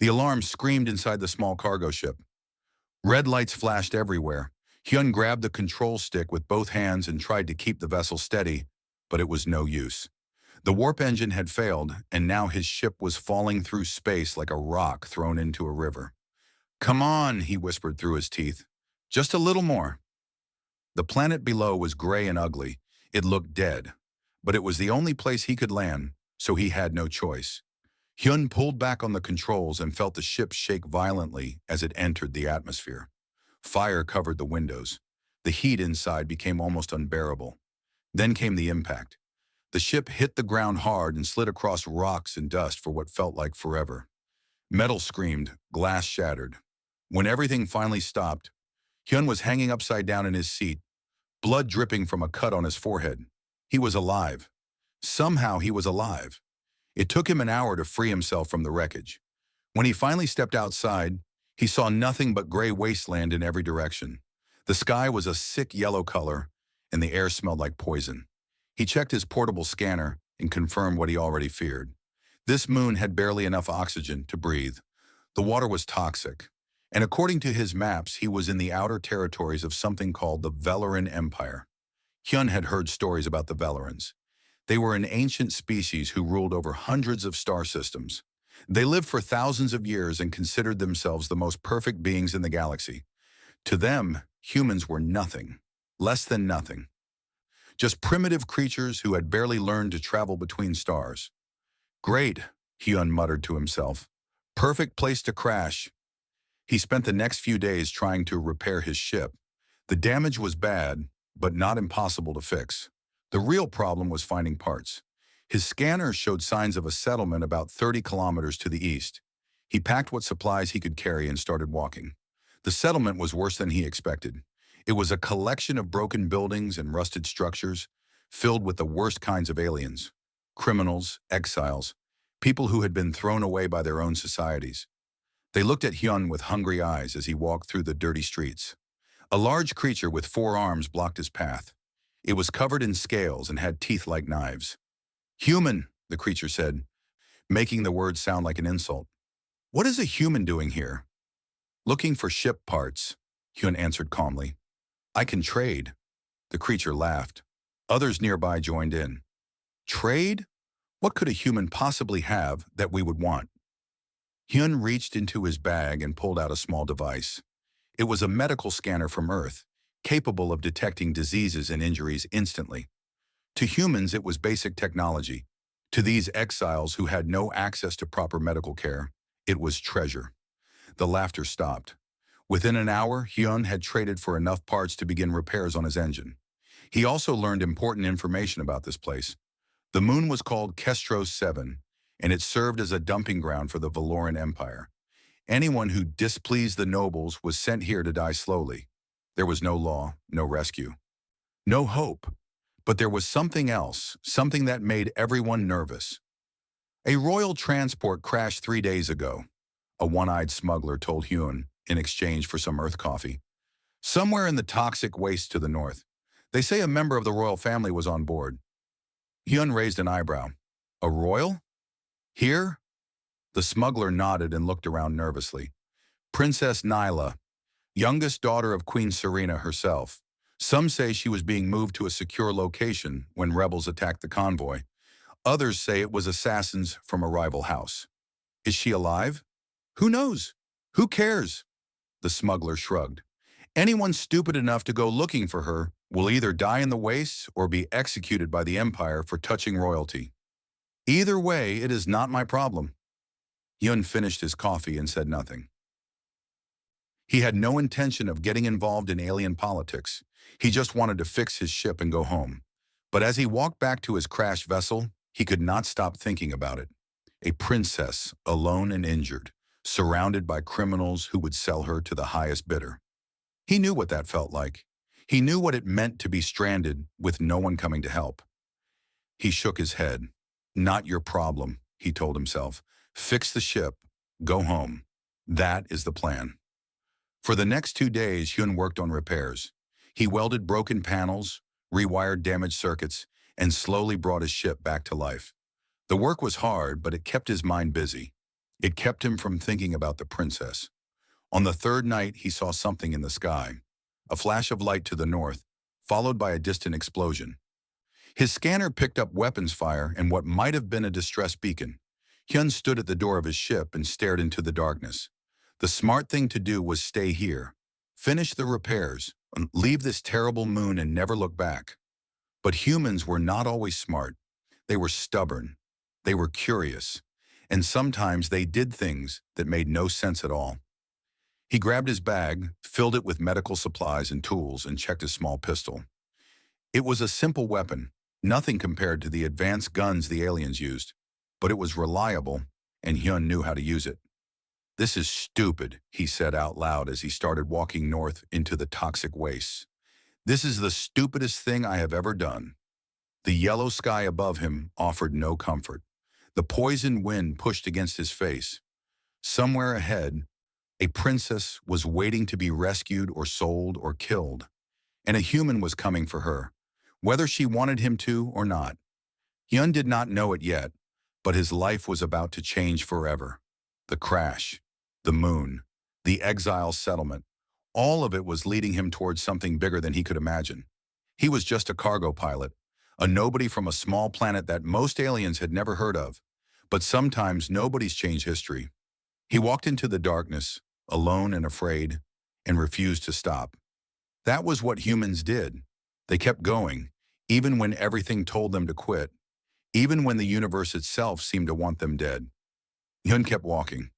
The alarm screamed inside the small cargo ship. Red lights flashed everywhere. Hyun grabbed the control stick with both hands and tried to keep the vessel steady, but it was no use. The warp engine had failed, and now his ship was falling through space like a rock thrown into a river. "Come on," he whispered through his teeth. "Just a little more." The planet below was gray and ugly. It looked dead, but it was the only place he could land, so he had no choice. Hyun pulled back on the controls and felt the ship shake violently as it entered the atmosphere. Fire covered the windows. The heat inside became almost unbearable. Then came the impact. The ship hit the ground hard and slid across rocks and dust for what felt like forever. Metal screamed, glass shattered. When everything finally stopped, Hyun was hanging upside down in his seat, blood dripping from a cut on his forehead. He was alive. Somehow he was alive. It took him an hour to free himself from the wreckage. When he finally stepped outside, he saw nothing but gray wasteland in every direction. The sky was a sick yellow color, and the air smelled like poison. He checked his portable scanner and confirmed what he already feared. This moon had barely enough oxygen to breathe. The water was toxic, and according to his maps, he was in the outer territories of something called the Velaran Empire. Hyun had heard stories about the Velarans. They were an ancient species who ruled over hundreds of star systems. They lived for thousands of years and considered themselves the most perfect beings in the galaxy. To them, humans were nothing, less than nothing. Just primitive creatures who had barely learned to travel between stars. "Great," Hyun muttered to himself. "Perfect place to crash." He spent the next few days trying to repair his ship. The damage was bad, but not impossible to fix. The real problem was finding parts. His scanners showed signs of a settlement about 30 kilometers to the east. He packed what supplies he could carry and started walking. The settlement was worse than he expected. It was a collection of broken buildings and rusted structures, filled with the worst kinds of aliens. Criminals, exiles, people who had been thrown away by their own societies. They looked at Hyun with hungry eyes as he walked through the dirty streets. A large creature with 4 arms blocked his path. It was covered in scales and had teeth like knives. "Human," the creature said, making the word sound like an insult. "What is a human doing here?" "Looking for ship parts," Hyun answered calmly. "I can trade." The creature laughed. Others nearby joined in. "Trade? What could a human possibly have that we would want?" Hyun reached into his bag and pulled out a small device. It was a medical scanner from Earth, capable of detecting diseases and injuries instantly. To humans, it was basic technology. To these exiles who had no access to proper medical care, it was treasure. The laughter stopped. Within an hour, Hyun had traded for enough parts to begin repairs on his engine. He also learned important information about this place. The moon was called Kestros 7, and it served as a dumping ground for the Valoran Empire. Anyone who displeased the nobles was sent here to die slowly. There was no law, no rescue, no hope. But there was something else, something that made everyone nervous. "A royal transport crashed 3 days ago," a one-eyed smuggler told Hyun in exchange for some earth coffee. "Somewhere in the toxic waste to the north. They say a member of the royal family was on board." Hyun raised an eyebrow. "A royal? Here?" The smuggler nodded and looked around nervously. "Princess Nyla, youngest daughter of Queen Serena herself. Some say she was being moved to a secure location when rebels attacked the convoy. Others say it was assassins from a rival house. Is she alive? Who knows? Who cares?" The smuggler shrugged. "Anyone stupid enough to go looking for her will either die in the wastes or be executed by the Empire for touching royalty. Either way, it is not my problem." Hyun finished his coffee and said nothing. He had no intention of getting involved in alien politics. He just wanted to fix his ship and go home. But as he walked back to his crashed vessel, he could not stop thinking about it. A princess, alone and injured, surrounded by criminals who would sell her to the highest bidder. He knew what that felt like. He knew what it meant to be stranded with no one coming to help. He shook his head. "Not your problem," he told himself. "Fix the ship. Go home. That is the plan." For the next 2 days, Hyun worked on repairs. He welded broken panels, rewired damaged circuits, and slowly brought his ship back to life. The work was hard, but it kept his mind busy. It kept him from thinking about the princess. On the third night, he saw something in the sky, a flash of light to the north, followed by a distant explosion. His scanner picked up weapons fire and what might have been a distress beacon. Hyun stood at the door of his ship and stared into the darkness. The smart thing to do was stay here, finish the repairs, and leave this terrible moon and never look back. But humans were not always smart. They were stubborn. They were curious. And sometimes they did things that made no sense at all. He grabbed his bag, filled it with medical supplies and tools, and checked his small pistol. It was a simple weapon, nothing compared to the advanced guns the aliens used, but it was reliable, and Hyun knew how to use it. "This is stupid," he said out loud as he started walking north into the toxic wastes. "This is the stupidest thing I have ever done." The yellow sky above him offered no comfort. The poisoned wind pushed against his face. Somewhere ahead, a princess was waiting to be rescued or sold or killed, and a human was coming for her, whether she wanted him to or not. Hyun did not know it yet, but his life was about to change forever. The crash, the moon, the exile settlement, all of it was leading him towards something bigger than he could imagine. He was just a cargo pilot, a nobody from a small planet that most aliens had never heard of. But sometimes nobodies change history. He walked into the darkness, alone and afraid, and refused to stop. That was what humans did. They kept going, even when everything told them to quit, even when the universe itself seemed to want them dead. Hyun kept walking.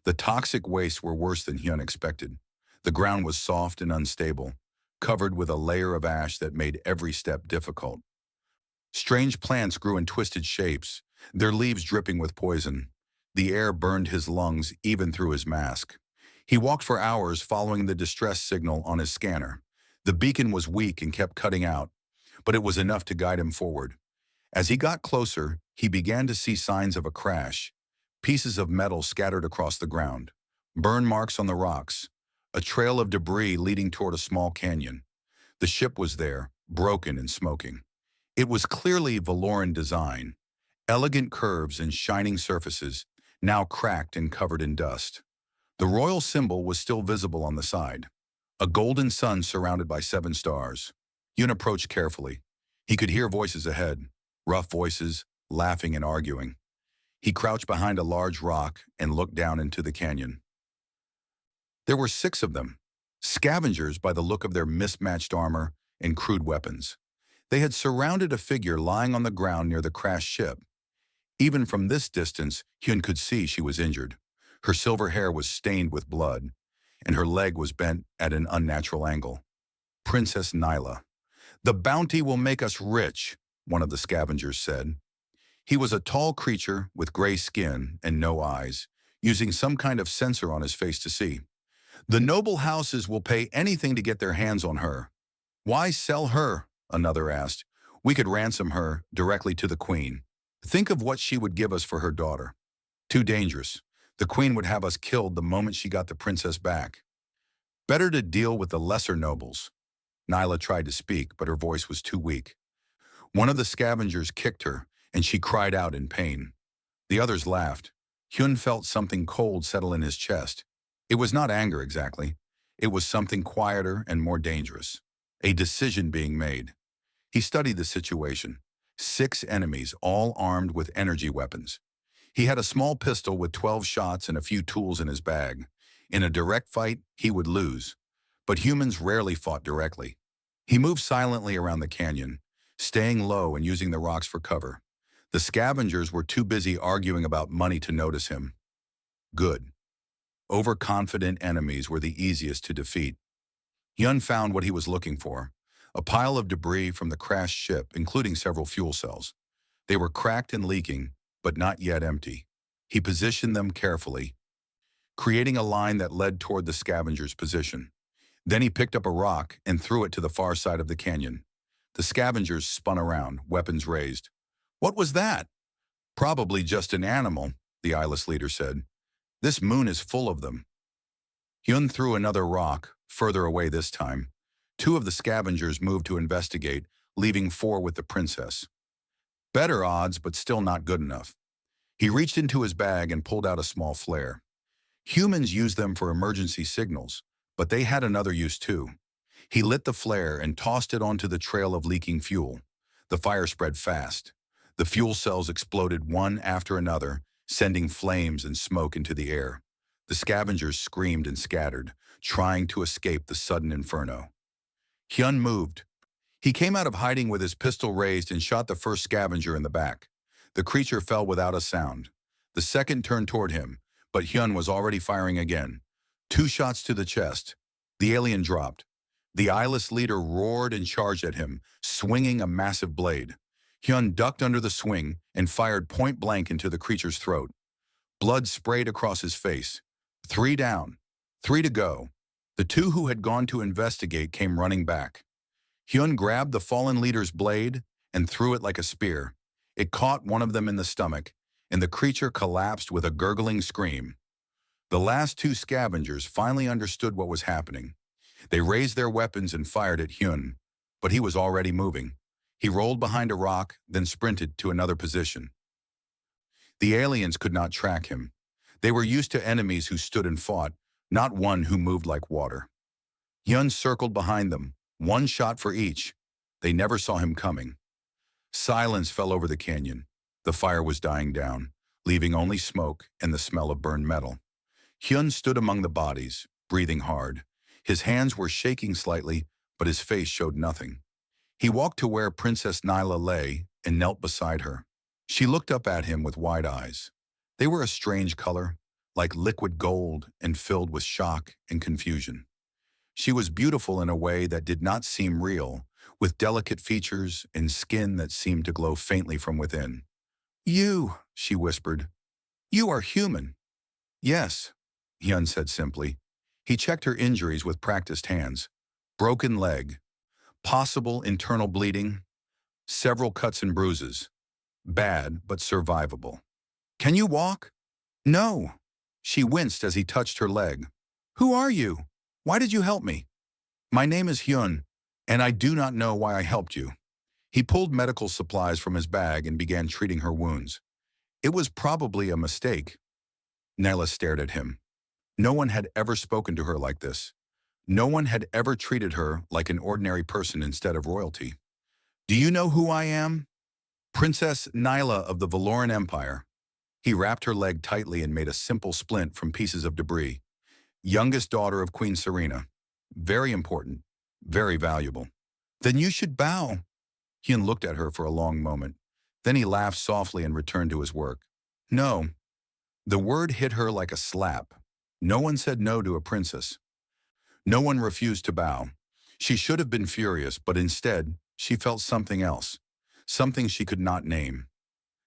The toxic wastes were worse than Hyun expected. The ground was soft and unstable, covered with a layer of ash that made every step difficult. Strange plants grew in twisted shapes, their leaves dripping with poison. The air burned his lungs even through his mask. He walked for hours following the distress signal on his scanner. The beacon was weak and kept cutting out, but it was enough to guide him forward. As he got closer, he began to see signs of a crash. Pieces of metal scattered across the ground, burn marks on the rocks, a trail of debris leading toward a small canyon. The ship was there, broken and smoking. It was clearly Valoran design, elegant curves and shining surfaces, now cracked and covered in dust. The royal symbol was still visible on the side, a golden sun surrounded by 7 stars. Hyun approached carefully. He could hear voices ahead, rough voices, laughing and arguing. He crouched behind a large rock and looked down into the canyon. There were 6 of them, scavengers by the look of their mismatched armor and crude weapons. They had surrounded a figure lying on the ground near the crashed ship. Even from this distance, Hyun could see she was injured. Her silver hair was stained with blood, and her leg was bent at an unnatural angle. Princess Nyla. "The bounty will make us rich," one of the scavengers said. He was a tall creature with gray skin and no eyes, using some kind of sensor on his face to see. "The noble houses will pay anything to get their hands on her." "Why sell her?" another asked. "We could ransom her directly to the queen. Think of what she would give us for her daughter." "Too dangerous. The queen would have us killed the moment she got the princess back." "Better to deal with the lesser nobles." Nyla tried to speak, but her voice was too weak. One of the scavengers kicked her, and she cried out in pain. The others laughed. Hyun felt something cold settle in his chest. It was not anger exactly. It was something quieter and more dangerous. A decision being made. He studied the situation. 6 enemies, all armed with energy weapons. He had a small pistol with 12 shots and a few tools in his bag. In a direct fight, he would lose. But humans rarely fought directly. He moved silently around the canyon, staying low and using the rocks for cover. The scavengers were too busy arguing about money to notice him. Good. Overconfident enemies were the easiest to defeat. Hyun found what he was looking for, a pile of debris from the crashed ship, including several fuel cells. They were cracked and leaking, but not yet empty. He positioned them carefully, creating a line that led toward the scavenger's position. Then he picked up a rock and threw it to the far side of the canyon. The scavengers spun around, weapons raised. "What was that?" "Probably just an animal," the eyeless leader said. "This moon is full of them." Hyun threw another rock, further away this time. 2 of the scavengers moved to investigate, leaving 4 with the princess. Better odds, but still not good enough. He reached into his bag and pulled out a small flare. Humans use them for emergency signals, but they had another use too. He lit the flare and tossed it onto the trail of leaking fuel. The fire spread fast. The fuel cells exploded one after another, sending flames and smoke into the air. The scavengers screamed and scattered, trying to escape the sudden inferno. Hyun moved. He came out of hiding with his pistol raised and shot the first scavenger in the back. The creature fell without a sound. The second turned toward him, but Hyun was already firing again. 2 shots to the chest. The alien dropped. The eyeless leader roared and charged at him, swinging a massive blade. Hyun ducked under the swing and fired point blank into the creature's throat. Blood sprayed across his face. 3 down. 3 to go. The 2 who had gone to investigate came running back. Hyun grabbed the fallen leader's blade and threw it like a spear. It caught one of them in the stomach, and the creature collapsed with a gurgling scream. The last 2 scavengers finally understood what was happening. They raised their weapons and fired at Hyun, but he was already moving. He rolled behind a rock, then sprinted to another position. The aliens could not track him. They were used to enemies who stood and fought, not one who moved like water. Hyun circled behind them, 1 shot for each. They never saw him coming. Silence fell over the canyon. The fire was dying down, leaving only smoke and the smell of burned metal. Hyun stood among the bodies, breathing hard. His hands were shaking slightly, but his face showed nothing. He walked to where Princess Nyla lay and knelt beside her. She looked up at him with wide eyes. They were a strange color, like liquid gold and filled with shock and confusion. She was beautiful in a way that did not seem real, with delicate features and skin that seemed to glow faintly from within. "You," she whispered. "You are human." "Yes," Hyun said simply. He checked her injuries with practiced hands. Broken leg. Possible internal bleeding. Several cuts and bruises. Bad, but survivable. "Can you walk?" "No." She winced as he touched her leg. "Who are you? Why did you help me?" "My name is Hyun, and I do not know why I helped you." He pulled medical supplies from his bag and began treating her wounds. It was probably a mistake. Nyla stared at him. No one had ever spoken to her like this. No one had ever treated her like an ordinary person instead of royalty. "Do you know who I am?" "Princess Nyla of the Valoran Empire." He wrapped her leg tightly and made a simple splint from pieces of debris. "Youngest daughter of Queen Serena. Very important. Very valuable." "Then you should bow." Hyun looked at her for a long moment. Then he laughed softly and returned to his work. "No." The word hit her like a slap. No one said no to a princess. No one refused to bow. She should have been furious, but instead, she felt something else. Something she could not name.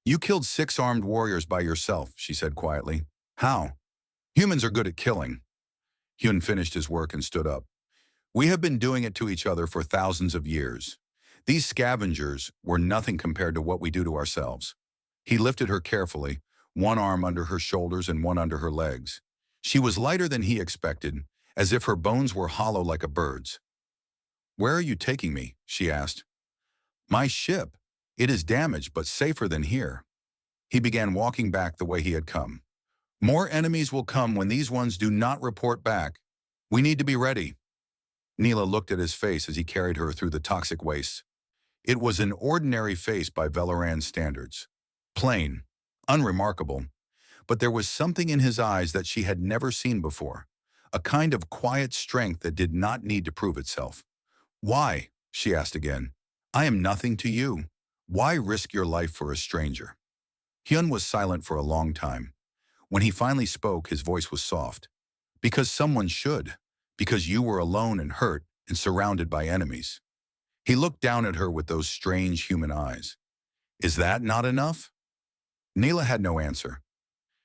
"You killed 6 armed warriors by yourself," she said quietly. "How?" "Humans are good at killing." Hyun finished his work and stood up. "We have been doing it to each other for thousands of years. These scavengers were nothing compared to what we do to ourselves." He lifted her carefully, one arm under her shoulders and one under her legs. She was lighter than he expected, as if her bones were hollow like a bird's. "Where are you taking me?" she asked. "My ship. It is damaged, but safer than here." He began walking back the way he had come. "More enemies will come when these ones do not report back. We need to be ready." Neela looked at his face as he carried her through the toxic wastes. It was an ordinary face by Valoran standards. Plain, unremarkable, but there was something in his eyes that she had never seen before, a kind of quiet strength that did not need to prove itself. "Why?" she asked again. "I am nothing to you. Why risk your life for a stranger?" Hyun was silent for a long time. When he finally spoke, his voice was soft. "Because someone should. Because you were alone and hurt and surrounded by enemies." He looked down at her with those strange human eyes. "Is that not enough?" Neela had no answer.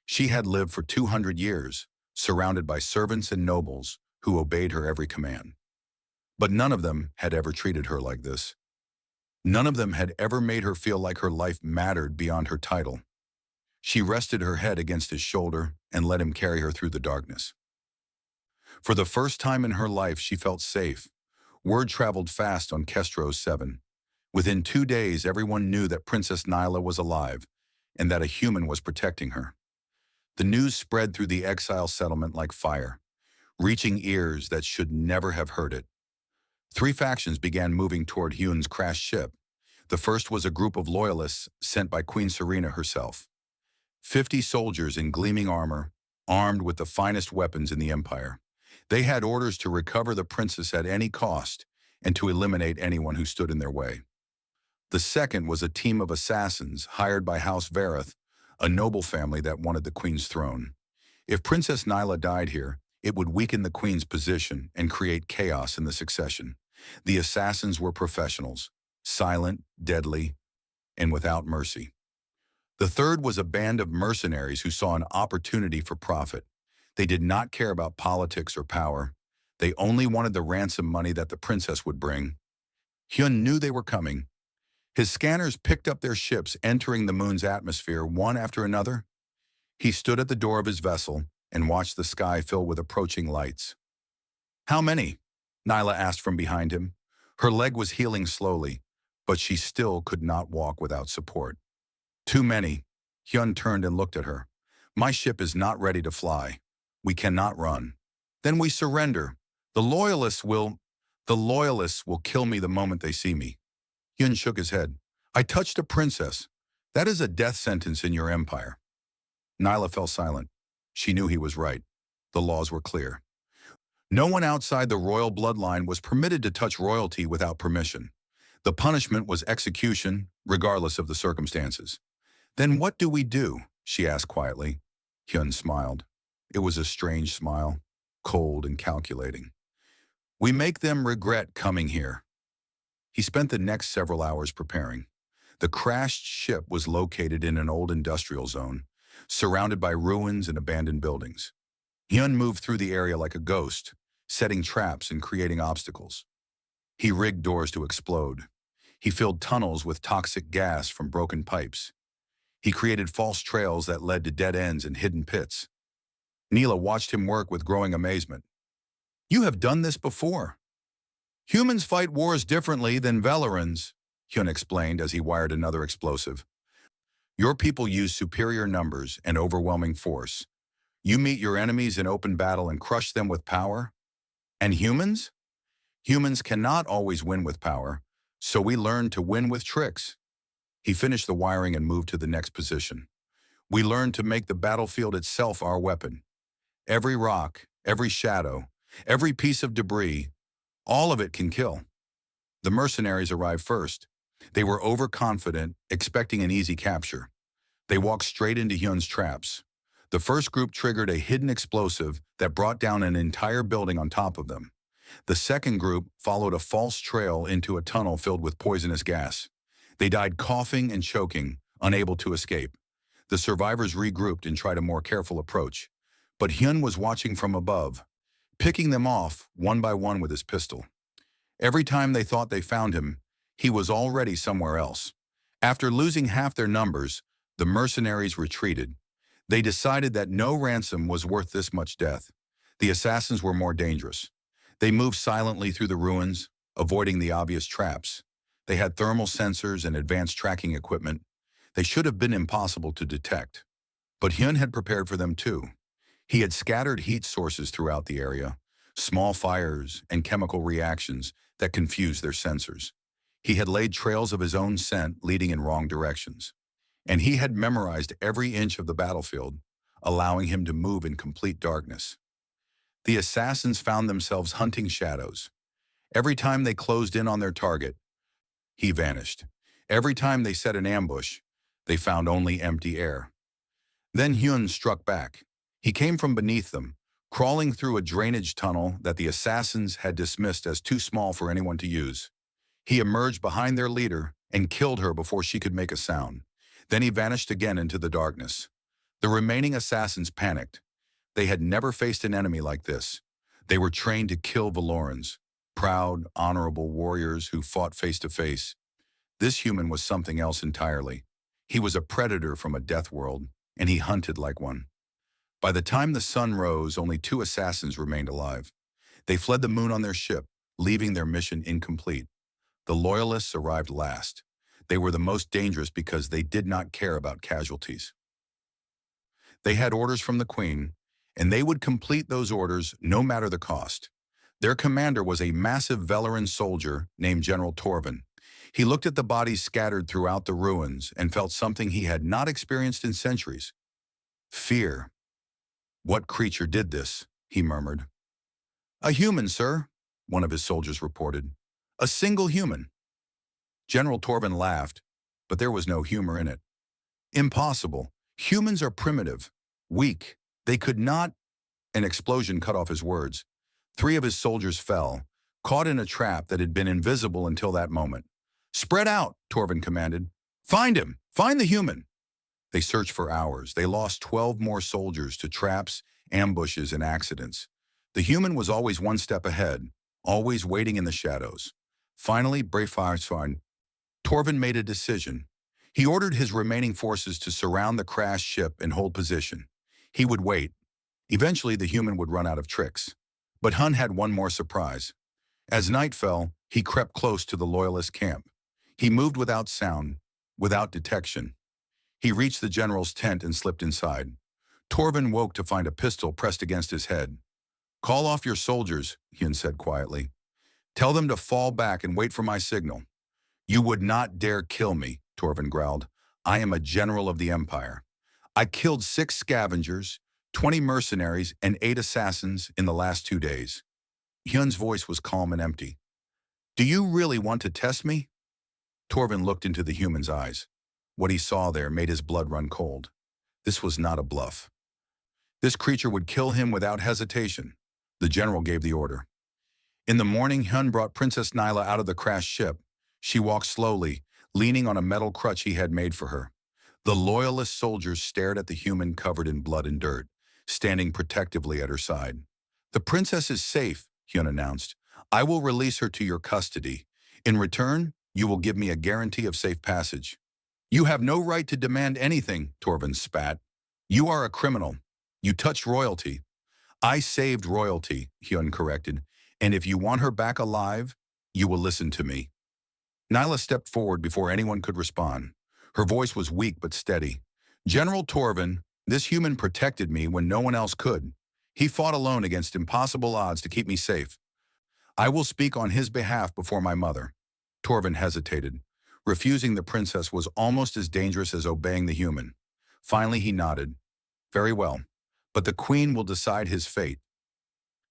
She had lived for 200 years, surrounded by servants and nobles who obeyed her every command. But none of them had ever treated her like this. None of them had ever made her feel like her life mattered beyond her title. She rested her head against his shoulder and let him carry her through the darkness. For the first time in her life, she felt safe. Word traveled fast on Kestros 7. Within 2 days, everyone knew that Princess Nyla was alive, and that a human was protecting her. The news spread through the exile settlement like fire, reaching ears that should never have heard it. Three factions began moving toward Hyun's crashed ship. The first was a group of loyalists sent by Queen Serena herself. 50 soldiers in gleaming armor, armed with the finest weapons in the Empire. They had orders to recover the princess at any cost and to eliminate anyone who stood in their way. The second was a team of assassins hired by House Vareth, a noble family that wanted the queen's throne. If Princess Nyla died here, it would weaken the queen's position and create chaos in the succession. The assassins were professionals, silent, deadly, and without mercy. The third was a band of mercenaries who saw an opportunity for profit. They did not care about politics or power. They only wanted the ransom money that the princess would bring. Hyun knew they were coming. His scanners picked up their ships entering the moon's atmosphere one after another. He stood at the door of his vessel and watched the sky fill with approaching lights. "How many?" Nyla asked from behind him. Her leg was healing slowly, but she still could not walk without support. "Too many." Hyun turned and looked at her. "My ship is not ready to fly. We cannot run. Then we surrender. The loyalists will kill me the moment they see me." Hyun shook his head. "I touched a princess. That is a death sentence in your empire." Nyla fell silent. She knew he was right. The laws were clear. No one outside the royal bloodline was permitted to touch royalty without permission. The punishment was execution, regardless of the circumstances. "Then what do we do?" she asked quietly. Hyun smiled. It was a strange smile, cold and calculating. "We make them regret coming here." He spent the next several hours preparing. The crashed ship was located in an old industrial zone, surrounded by ruins and abandoned buildings. Hyun moved through the area like a ghost, setting traps and creating obstacles. He rigged doors to explode. He filled tunnels with toxic gas from broken pipes. He created false trails that led to dead ends and hidden pits. Neela watched him work with growing amazement. "You have done this before." "Humans fight wars differently than Velerans," Hyun explained as he wired another explosive. "Your people use superior numbers and overwhelming force. You meet your enemies in open battle and crush them with power. And humans? Humans cannot always win with power, so we learn to win with tricks." He finished the wiring and moved to the next position. "We learn to make the battlefield itself our weapon. Every rock, every shadow, every piece of debris, all of it can kill." The mercenaries arrived first. They were overconfident, expecting an easy capture. They walked straight into Hyun's traps. The first group triggered a hidden explosive that brought down an entire building on top of them. The second group followed a false trail into a tunnel filled with poisonous gas. They died coughing and choking, unable to escape. The survivors regrouped and tried a more careful approach. But Hyun was watching from above, picking them off one by one with his pistol. Every time they thought they found him, he was already somewhere else. After losing half their numbers, the mercenaries retreated. They decided that no ransom was worth this much death. The assassins were more dangerous. They moved silently through the ruins, avoiding the obvious traps. They had thermal sensors and advanced tracking equipment. They should have been impossible to detect. But Hyun had prepared for them too. He had scattered heat sources throughout the area, small fires and chemical reactions that confused their sensors. He had laid trails of his own scent leading in wrong directions. And he had memorized every inch of the battlefield, allowing him to move in complete darkness. The assassins found themselves hunting shadows. Every time they closed in on their target, he vanished. Every time they set an ambush, they found only empty air. Then Hyun struck back. He came from beneath them, crawling through a drainage tunnel that the assassins had dismissed as too small for anyone to use. He emerged behind their leader and killed her before she could make a sound. Then he vanished again into the darkness. The remaining assassins panicked. They had never faced an enemy like this. They were trained to kill Valorans, proud, honorable warriors who fought face to face. This human was something else entirely. He was a predator from a death world, and he hunted like one. By the time the sun rose, only 2 assassins remained alive. They fled the moon on their ship, leaving their mission incomplete. The loyalists arrived last. They were the most dangerous because they did not care about casualties. They had orders from the Queen, and they would complete those orders no matter the cost. Their commander was a massive Velaran soldier named General Torvin. He looked at the bodies scattered throughout the ruins and felt something he had not experienced in centuries. Fear. "What creature did this?" he murmured. "A human, sir," one of his soldiers reported. "A single human." General Torvin laughed, but there was no humor in it. "Impossible. Humans are primitive, weak. They could not—" An explosion cut off his words. 3 of his soldiers fell, caught in a trap that had been invisible until that moment. "Spread out," Torvin commanded. "Find him! Find the human!" They searched for hours. They lost 12 more soldiers to traps, ambushes, and accidents. The human was always one step ahead, always waiting in the shadows. Finally, Torvin made a decision. He ordered his remaining forces to surround the crashed ship and hold position. He would wait. Eventually, the human would run out of tricks. But Hun had one more surprise. As night fell, he crept close to the Loyalist camp. He moved without sound, without detection. He reached the general's tent and slipped inside. Torvin woke to find a pistol pressed against his head. "Call off your soldiers," Hyun said quietly. "Tell them to fall back and wait for my signal." "You would not dare kill me," Torvin growled. "I am a general of the Empire. I killed 6 scavengers, 20 mercenaries, and 8 assassins in the last 2 days." Hyun's voice was calm and empty. "Do you really want to test me?" Torvin looked into the human's eyes. What he saw there made his blood run cold. This was not a bluff. This creature would kill him without hesitation. The general gave the order. In the morning, Hyun brought Princess Nyla out of the crashed ship. She walked slowly, leaning on a metal crutch he had made for her. The Loyalist soldiers stared at the human covered in blood and dirt, standing protectively at her side. "The princess is safe," Hyun announced. "I will release her to your custody. In return, you will give me a guarantee of safe passage." "You have no right to demand anything," Torvin spat. "You are a criminal. You touched royalty." "I saved royalty," Hyun corrected. "And if you want her back alive, you will listen to me." Nyla stepped forward before anyone could respond. Her voice was weak but steady. "General Torvin, this human protected me when no one else could. He fought alone against impossible odds to keep me safe. I will speak on his behalf before my mother." Torvin hesitated. Refusing the princess was almost as dangerous as obeying the human. Finally, he nodded. "Very well, but the queen will decide his fate."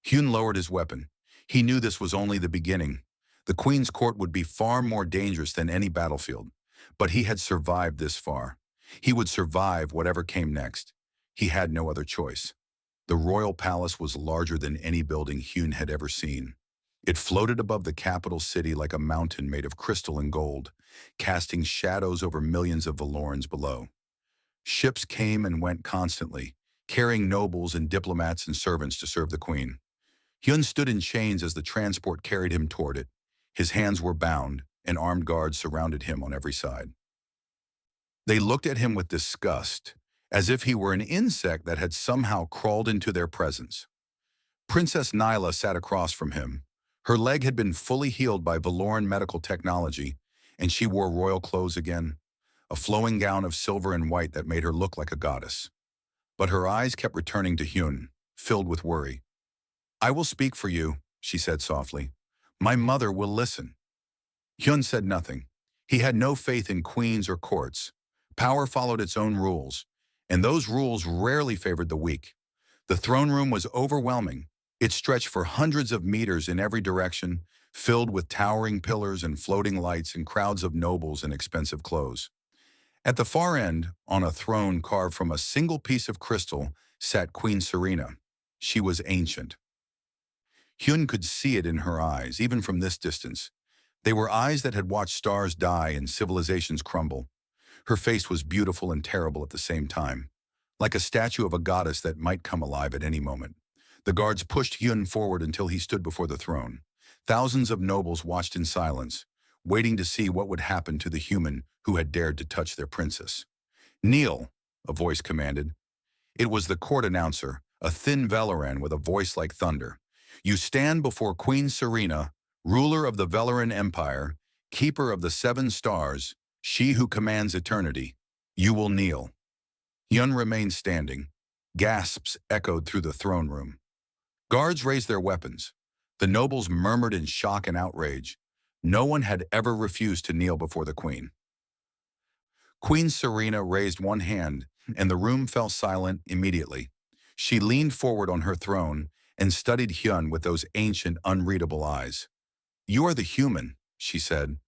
Hyun lowered his weapon. He knew this was only the beginning. The queen's court would be far more dangerous than any battlefield. But he had survived this far. He would survive whatever came next. He had no other choice. The royal palace was larger than any building Hyun had ever seen. It floated above the capital city like a mountain made of crystal and gold, casting shadows over millions of Valorans below. Ships came and went constantly, carrying nobles and diplomats and servants to serve the queen. Hyun stood in chains as the transport carried him toward it. His hands were bound, and armed guards surrounded him on every side. They looked at him with disgust, as if he were an insect that had somehow crawled into their presence. Princess Nyla sat across from him. Her leg had been fully healed by Valoran medical technology, and she wore royal clothes again, a flowing gown of silver and white that made her look like a goddess. But her eyes kept returning to Hyun, filled with worry. "I will speak for you," she said softly. "My mother will listen." Hyun said nothing. He had no faith in queens or courts. Power followed its own rules, and those rules rarely favored the weak. The throne room was overwhelming. It stretched for hundreds of meters in every direction, filled with towering pillars and floating lights and crowds of nobles in expensive clothes. At the far end, on a throne carved from a single piece of crystal, sat Queen Serena. She was ancient. Hyun could see it in her eyes, even from this distance. They were eyes that had watched stars die and civilizations crumble. Her face was beautiful and terrible at the same time, like a statue of a goddess that might come alive at any moment. The guards pushed Hyun forward until he stood before the throne. Thousands of nobles watched in silence, waiting to see what would happen to the human who had dared to touch their princess. "Kneel," a voice commanded. It was the court announcer, a thin Velaran with a voice like thunder. "You stand before Queen Serena, ruler of the Velaran Empire, keeper of the 7 stars, She who commands eternity, you will kneel. Hyun remained standing. Gasps echoed through the throne room. Guards raised their weapons. The nobles murmured in shock and outrage. No one had ever refused to kneel before the queen. Queen Serena raised one hand, and the room fell silent immediately. She leaned forward on her throne and studied Hyun with those ancient, unreadable eyes. "You are the human," she said.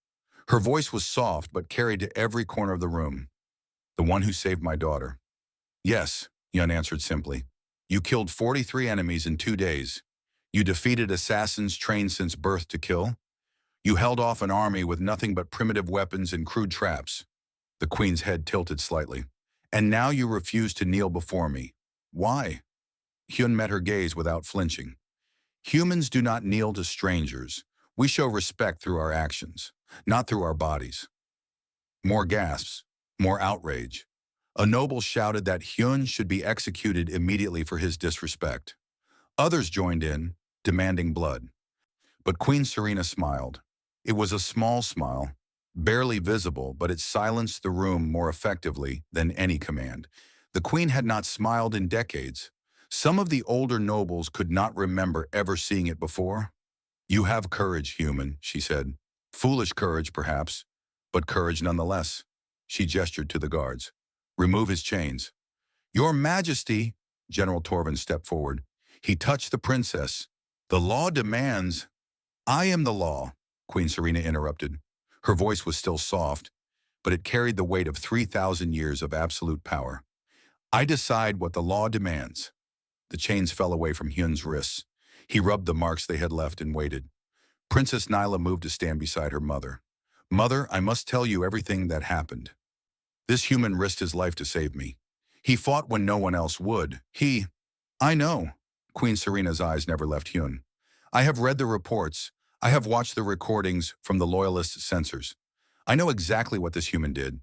Her voice was soft but carried to every corner of the room. "The one who saved my daughter." "Yes," Hyun answered simply. "You killed 43 enemies in 2 days. You defeated assassins trained since birth to kill. You held off an army with nothing but primitive weapons and crude traps." The queen's head tilted slightly. "And now you refuse to kneel before me. Why?" Hyun met her gaze without flinching. "Humans do not kneel to strangers. We show respect through our actions, not through our bodies." More gasps, more outrage. A noble shouted that Hyun should be executed immediately for his disrespect. Others joined in, demanding blood. But Queen Serena smiled. It was a small smile, barely visible, but it silenced the room more effectively than any command. The queen had not smiled in decades. Some of the older nobles could not remember ever seeing it before. "You have courage, human," she said. "Foolish courage, perhaps, but courage nonetheless." She gestured to the guards. "Remove his chains." "Your Majesty," General Torvin stepped forward. He touched the princess. "The law demands—" "I am the law," Queen Serena interrupted. Her voice was still soft, but it carried the weight of 3,000 years of absolute power. "I decide what the law demands." The chains fell away from Hyun's wrists. He rubbed the marks they had left and waited. Princess Nyla moved to stand beside her mother. "Mother, I must tell you everything that happened. This human risked his life to save me. He fought when no one else would. I know." Queen Serena's eyes never left Hyun. "I have read the reports. I have watched the recordings from the loyalist censors. I know exactly what this human did."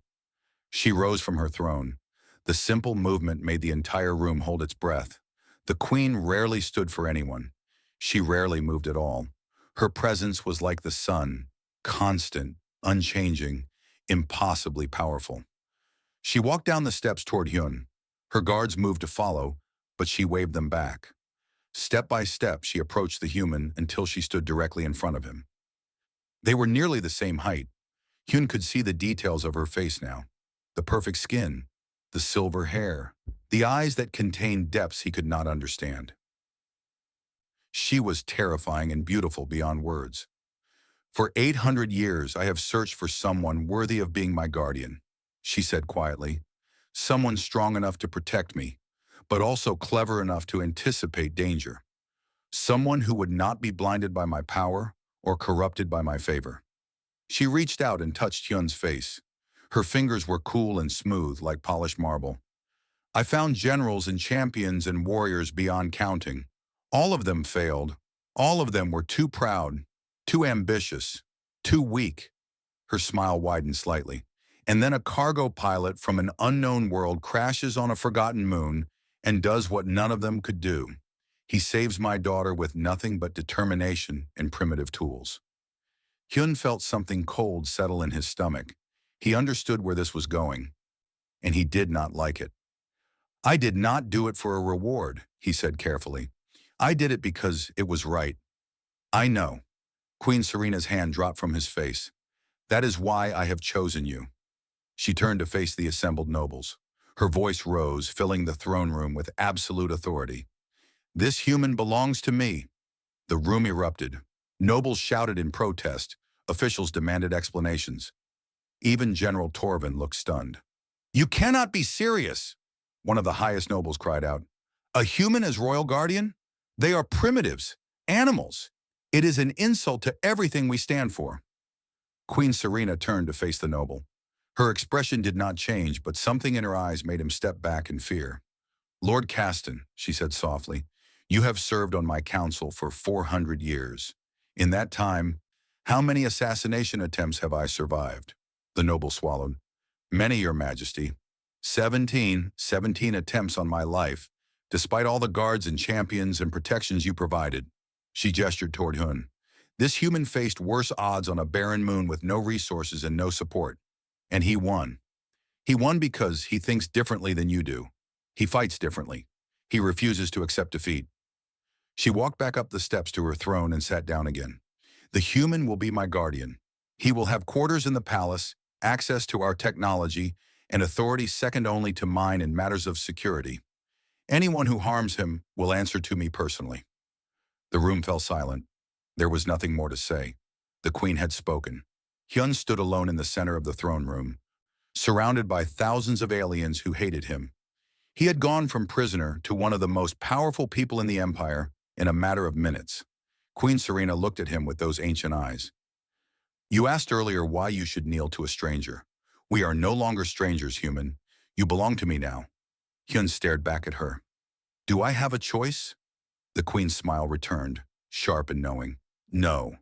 She rose from her throne. The simple movement made the entire room hold its breath. The queen rarely stood for anyone. She rarely moved at all. Her presence was like the sun, constant, unchanging, impossibly powerful. She walked down the steps toward Hyun. Her guards moved to follow, but she waved them back. Step by step, she approached the human until she stood directly in front of him. They were nearly the same height. Hyun could see the details of her face now. The perfect skin, the silver hair, the eyes that contained depths he could not understand. She was terrifying and beautiful beyond words. "For 800 years, I have searched for someone worthy of being my guardian," she said quietly. "Someone strong enough to protect me, but also clever enough to anticipate danger. Someone who would not be blinded by my power or corrupted by my favor." She reached out and touched Hyun's face. Her fingers were cool and smooth like polished marble. "I found generals and champions and warriors beyond counting. All of them failed. All of them were too proud, too ambitious, too weak." Her smile widened slightly. "And then a cargo pilot from an unknown world crashes on a forgotten moon and does what none of them could do. He saves my daughter with nothing but determination and primitive tools." Hyun felt something cold settle in his stomach. He understood where this was going, and he did not like it. "I did not do it for a reward," he said carefully. "I did it because it was right." "I know." Queen Serena's hand dropped from his face. "That is why I have chosen you." She turned to face the assembled nobles. Her voice rose, filling the throne room with absolute authority. "This human belongs to me." The room erupted. Nobles shouted in protest. Officials demanded explanations. Even General Torvin looked stunned. "You cannot be serious!" One of the highest nobles cried out. "A human as royal guardian? They are primitives, animals. It is an insult to everything we stand for." Queen Serena turned to face the noble. Her expression did not change, but something in her eyes made him step back in fear. "Lord Caston," she said softly, "you have served on my council for 400 years. In that time, how many assassination attempts have I survived?" The noble swallowed. "Many, Your Majesty. 17 attempts on my life, despite all the guards and champions and protections you provided." She gestured toward Hyun. "This human faced worse odds on a barren moon with no resources and no support. And he won. He won because he thinks differently than you do. He fights differently. He refuses to accept defeat. She walked back up the steps to her throne and sat down again. The human will be my guardian. He will have quarters in the palace, access to our technology, and authority second only to mine in matters of security. Anyone who harms him will answer to me personally. The room fell silent. There was nothing more to say. The queen had spoken. Hyun stood alone in the center of the throne room, surrounded by thousands of aliens who hated him. He had gone from prisoner to one of the most powerful people in the empire in a matter of minutes. Queen Serena looked at him with those ancient eyes. You asked earlier why you should kneel to a stranger. We are no longer strangers, human. You belong to me now. Hyun stared back at her. Do I have a choice? The queen's smile returned, sharp and knowing. No.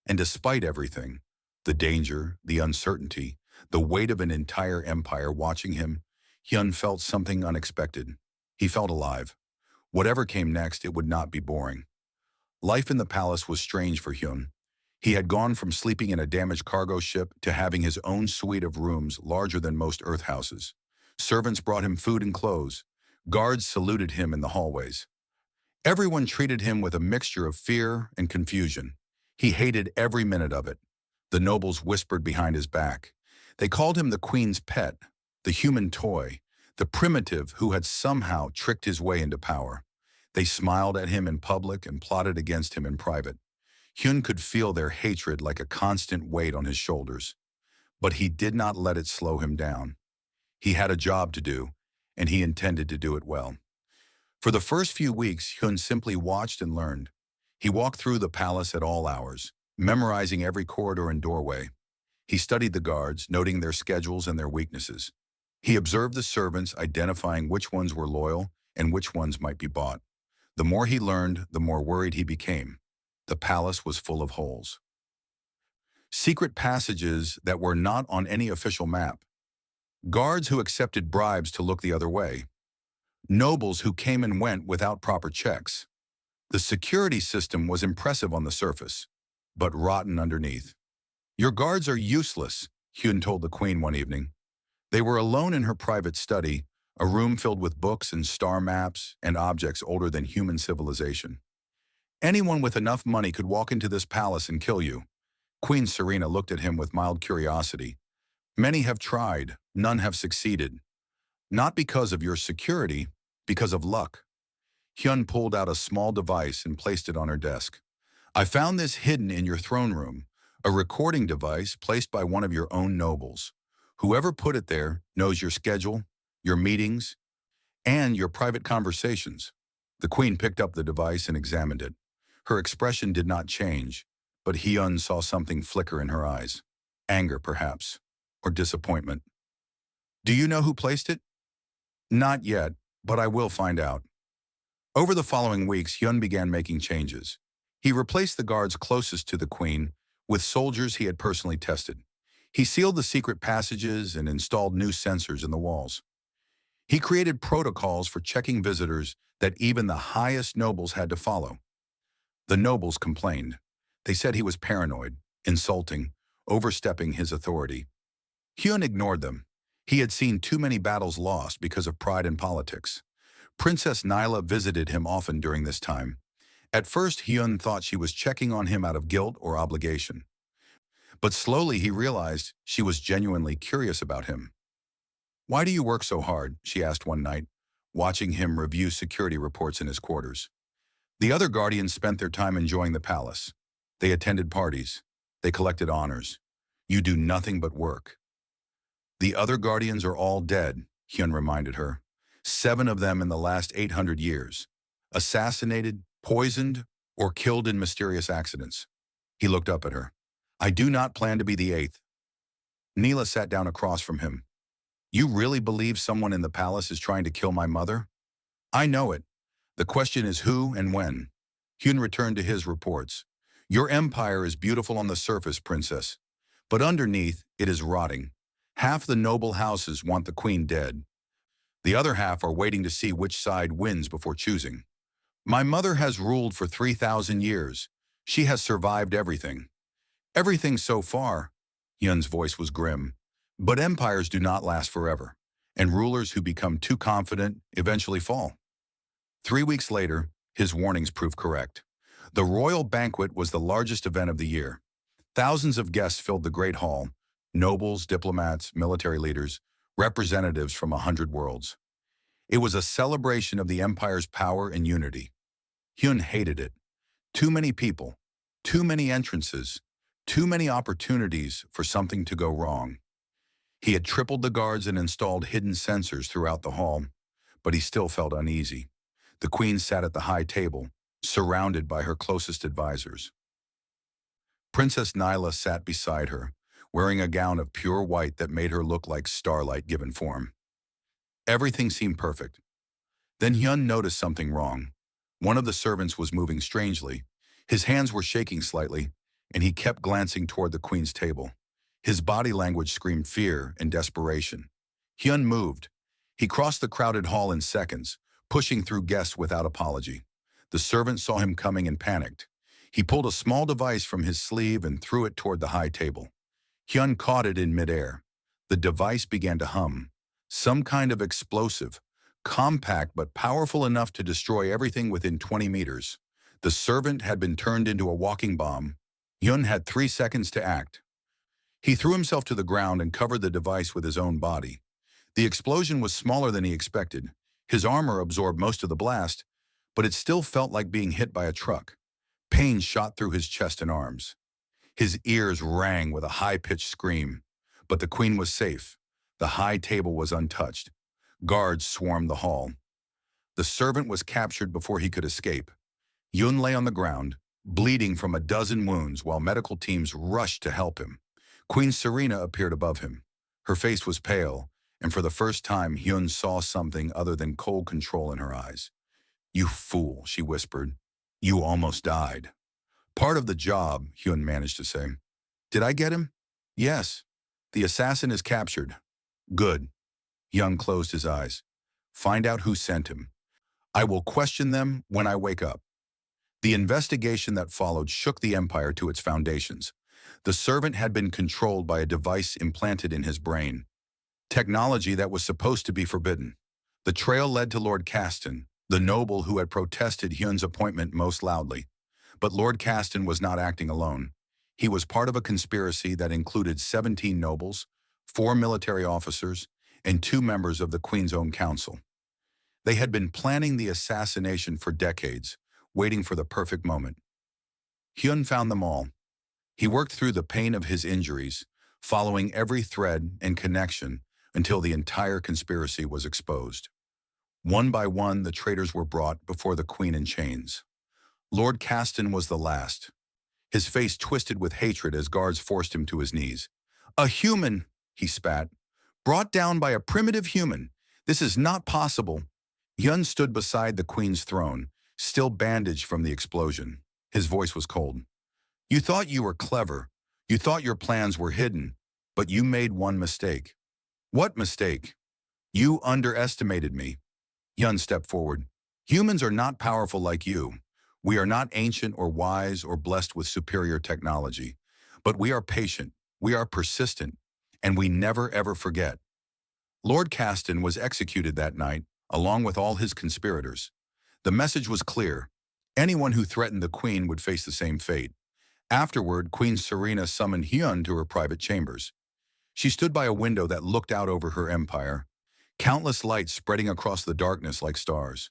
And despite everything, the danger, the uncertainty, the weight of an entire empire watching him, Hyun felt something unexpected. He felt alive. Whatever came next, it would not be boring. Life in the palace was strange for Hyun. He had gone from sleeping in a damaged cargo ship to having his own suite of rooms larger than most Earth houses. Servants brought him food and clothes. Guards saluted him in the hallways. Everyone treated him with a mixture of fear and confusion. He hated every minute of it. The nobles whispered behind his back. They called him the queen's pet, the human toy, the primitive who had somehow tricked his way into power. They smiled at him in public and plotted against him in private. Hyun could feel their hatred like a constant weight on his shoulders. But he did not let it slow him down. He had a job to do, and he intended to do it well. For the first few weeks, Hyun simply watched and learned. He walked through the palace at all hours, memorizing every corridor and doorway. He studied the guards, noting their schedules and their weaknesses. He observed the servants, identifying which ones were loyal and which ones might be bought. The more he learned, the more worried he became. The palace was full of holes. Secret passages that were not on any official map. Guards who accepted bribes to look the other way. Nobles who came and went without proper checks. The security system was impressive on the surface, but rotten underneath. Your guards are useless, Hyun told the queen one evening. They were alone in her private study, a room filled with books and star maps and objects older than human civilization. Anyone with enough money could walk into this palace and kill you. Queen Serena looked at him with mild curiosity. Many have tried, none have succeeded. Not because of your security, because of luck. Hyun pulled out a small device and placed it on her desk. I found this hidden in your throne room, a recording device placed by one of your own nobles. Whoever put it there knows your schedule, your meetings, and your private conversations. The queen picked up the device and examined it. Her expression did not change, but Hyun saw something flicker in her eyes. Anger, perhaps, or disappointment. Do you know who placed it? Not yet, but I will find out. Over the following weeks, Hyun began making changes. He replaced the guards closest to the queen with soldiers he had personally tested. He sealed the secret passages and installed new sensors in the walls. He created protocols for checking visitors that even the highest nobles had to follow. The nobles complained. They said he was paranoid, insulting, overstepping his authority. Hyun ignored them. He had seen too many battles lost because of pride in politics. Princess Nyla visited him often during this time. At first, Hyun thought she was checking on him out of guilt or obligation. But slowly he realized she was genuinely curious about him. Why do you work so hard? She asked one night, watching him review security reports in his quarters. The other guardians spent their time enjoying the palace. They attended parties. They collected honors. You do nothing but work. The other guardians are all dead, Hyun reminded her. 7 of them in the last 800 years. Assassinated, poisoned, or killed in mysterious accidents. He looked up at her. I do not plan to be the 8th. Neela sat down across from him. You really believe someone in the palace is trying to kill my mother? I know it. The question is who and when. Hyun returned to his reports. Your empire is beautiful on the surface, princess, but underneath it is rotting. Half the noble houses want the queen dead. The other half are waiting to see which side wins before choosing. My mother has ruled for 3,000 years. She has survived everything. Everything so far. Hyun's voice was grim. But empires do not last forever, and rulers who become too confident eventually fall. 3 weeks later, his warnings proved correct. The royal banquet was the largest event of the year. Thousands of guests filled the Great Hall, nobles, diplomats, military leaders, representatives from 100 worlds. It was a celebration of the empire's power and unity. Hyun hated it. Too many people, too many entrances, too many opportunities for something to go wrong. He had tripled the guards and installed hidden sensors throughout the hall, but he still felt uneasy. The queen sat at the high table, surrounded by her closest advisors. Princess Nyla sat beside her, wearing a gown of pure white that made her look like starlight given form. Everything seemed perfect. Then Hyun noticed something wrong. One of the servants was moving strangely. His hands were shaking slightly, and he kept glancing toward the queen's table. His body language screamed fear and desperation. Hyun moved. He crossed the crowded hall in seconds, pushing through guests without apology. The servant saw him coming and panicked. He pulled a small device from his sleeve and threw it toward the high table. Hyun caught it in midair. The device began to hum. Some kind of explosive, compact but powerful enough to destroy everything within 20 meters. The servant had been turned into a walking bomb. Hyun had 3 seconds to act. He threw himself to the ground and covered the device with his own body. The explosion was smaller than he expected. His armor absorbed most of the blast, but it still felt like being hit by a truck. Pain shot through his chest and arms. His ears rang with a high-pitched scream. But the queen was safe. The high table was untouched. Guards swarmed the hall. The servant was captured before he could escape. Yun lay on the ground, bleeding from a dozen wounds while medical teams rushed to help him. Queen Serena appeared above him. Her face was pale, and for the first time Hyun saw something other than cold control in her eyes. "You fool," she whispered. "You almost died." "Part of the job," Hyun managed to say. "Did I get him?" "Yes. The assassin is captured." "Good." Hyun closed his eyes. "Find out who sent him. I will question them when I wake up." The investigation that followed shook the empire to its foundations. The servant had been controlled by a device implanted in his brain. Technology that was supposed to be forbidden. The trail led to Lord Caston, the noble who had protested Hyun's appointment most loudly. But Lord Caston was not acting alone. He was part of a conspiracy that included 17 nobles, 4 military officers, and 2 members of the Queen's own council. They had been planning the assassination for decades, waiting for the perfect moment. Hyun found them all. He worked through the pain of his injuries, following every thread and connection until the entire conspiracy was exposed. One by one, the traitors were brought before the Queen in chains. Lord Caston was the last. His face twisted with hatred as guards forced him to his knees. "A human," he spat. "Brought down by a primitive human. This is not possible." Hyun stood beside the Queen's throne, still bandaged from the explosion. His voice was cold. "You thought you were clever. You thought your plans were hidden. But you made one mistake." "What mistake?" "You underestimated me." Hyun stepped forward. "Humans are not powerful like you. We are not ancient or wise or blessed with superior technology. But we are patient, we are persistent, and we never ever forget." Lord Caston was executed that night, along with all his conspirators. The message was clear. Anyone who threatened the Queen would face the same fate. Afterward, Queen Serena summoned Hyun to her private chambers. She stood by a window that looked out over her empire, countless lights spreading across the darkness like stars.